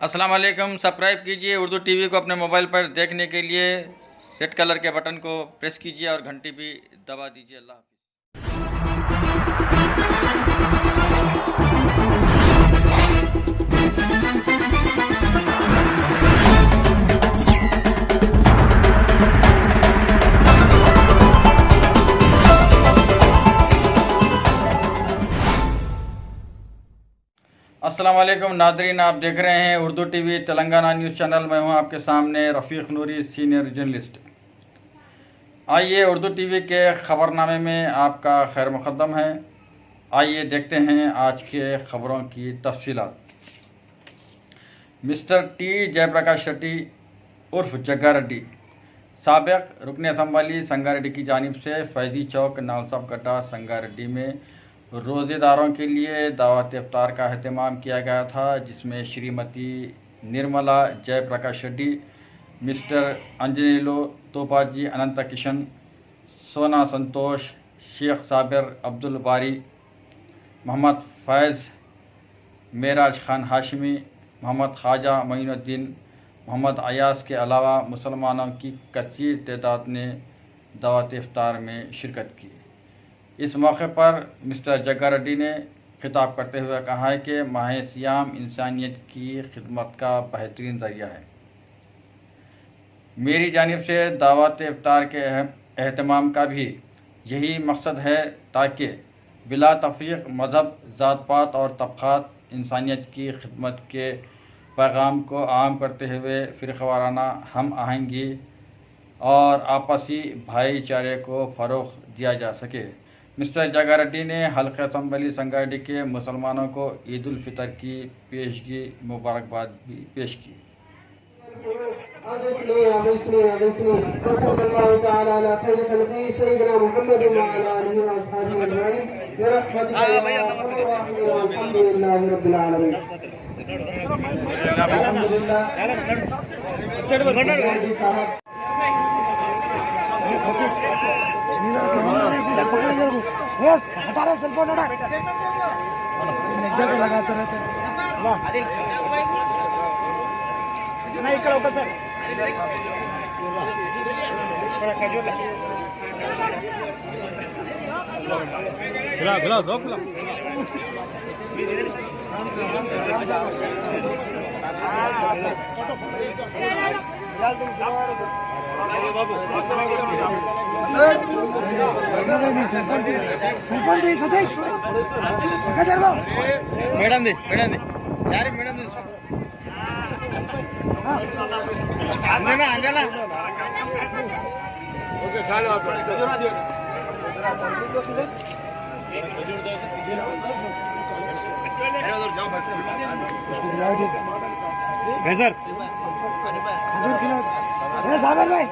अस्सलाम वालेकुम। सब्सक्राइब कीजिए उर्दू टीवी को अपने मोबाइल पर देखने के लिए रेड कलर के बटन को प्रेस कीजिए और घंटी भी दबा दीजिए। अल्लाह हाफ़िज़। अस्सलाम वालेकुम नादरीन, आप देख रहे हैं Urdu TV Telangana news channel. मैं हूं आपके सामने रफ़ीक नूरी, सीनियर जर्नलिस्ट। आइए उर्दू टीवी के ख़बरनामे में आपका खैर मुक़द्दम है। आइए देखते हैं आज के ख़बरों की तफ़सीलात। मिस्टर टी जयप्रकाश शेट्टी उर्फ जग्गा रेड्डी साबिक़ रुकन असम्बली संगारेड्डी की जानिब से फैज़ी चौक नालसाब कट्टा संगारेड्डी में रोज़ेदारों के लिए दावत इफ्तार का अहतमाम किया गया था, जिसमें श्रीमती निर्मला जयप्रकाश रेड्डी, मिस्टर अंजनेलो तोपाजी, अनंत किशन, सोना संतोष, शेख साबिर अब्दुल बारी, मोहम्मद फैज़, मेराज खान हाशमी, मोहम्मद ख्वाजा मोइनुद्दीन, मोहम्मद अयास के अलावा मुसलमानों की कसीर तादाद ने दावत इफ्तार में शिरकत की। इस मौके पर मिस्टर जग्गा रेड्डी ने खिताब करते हुए कहा है कि माह सियाम इंसानियत की खिदमत का बेहतरीन ज़रिया है। मेरी जानिब से दावत इफ्तार के एहतमाम का भी यही मकसद है ताकि बिला तफ़रीक़ मज़हब, ज़ात पात और तबक़ात इंसानियत की खिदमत के पैगाम को आम करते हुए फ़िरक़ावाराना हम आहंगी और आपसी भाईचारे को फ़रोग़ दिया जा सके। मिस्टर जग्गा रेड्डी ने हल्क़े असम्बली संगारेड्डी के मुसलमानों को ईद उल फ़ितर की पेशगी मुबारकबाद भी पेश की। हटा रहे सेल फोन हटा लगाते रहते नहीं ఇక్కడ ఒకసారి खिला दो खिला मैडम दी चार मैडम दी अंजना अंजना ओके खा लो आप सर सागर भाई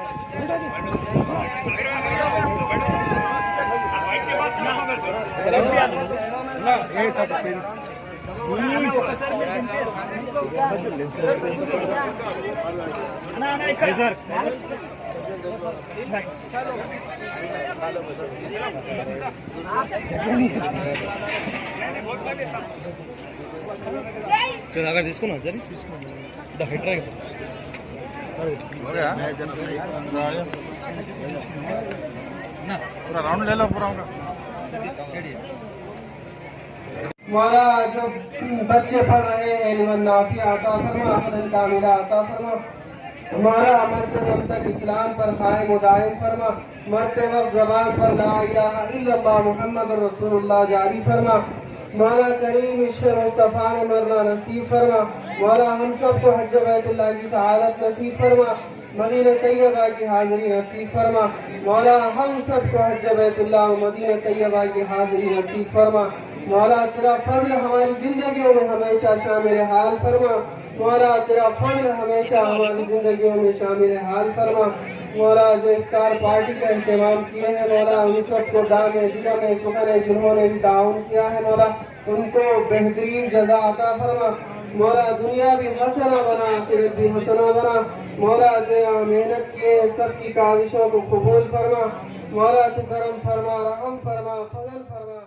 अगर తీసుకున్నా సరే ద హిట్ రైట్ पूरा राउंड ले लो पूरा मौला जो बच्चे पढ़ रहे हैं इल्म नाफिया अता फरमा, अमल कामिला अता फरमा। हमारा मरते दम तक इस्लाम पर कायम व दायम फरमा। मरते वक्त ज़बान पर ला इलाहा इल्लल्लाह मुहम्मदुर रसूलुल्लाह जारी फरमा। मौला करीम इश्क़ मुस्तफ़ा में मरना नसीब फरमा। मौला हम सबको हज बैतुल्लाह की सआदत नसीब फरमा। मदीना तैयबा की हाज़िरी नसीब फरमा। मौला हम सबको हज बैतुल्लाह व मदीना तैयबा की हाज़िरी नसीब फरमा। मौला तेरा फजल हमारी जिंदगियों में हमेशा शामिल हाल फरमा। मौला तेरा फजल हमेशा हमारी जिंदगियों में शामिल हाल फरमा। मौला जो इफ्तार पार्टी का इंतजाम किए हैं मौला उन सबको दामे दिलों में सुखन है, जिन्होंने भी ताउन किया है मौला उनको बेहतरीन जज़ा अता फरमा। मौला दुनिया भी हसना बना, आखिरत भी हसना बना। मौला जो यहाँ मेहनत किए सबकी काविशों को कबूल फरमा। मौला तू करम फरमा, रहम फरमा, फजल फरमा।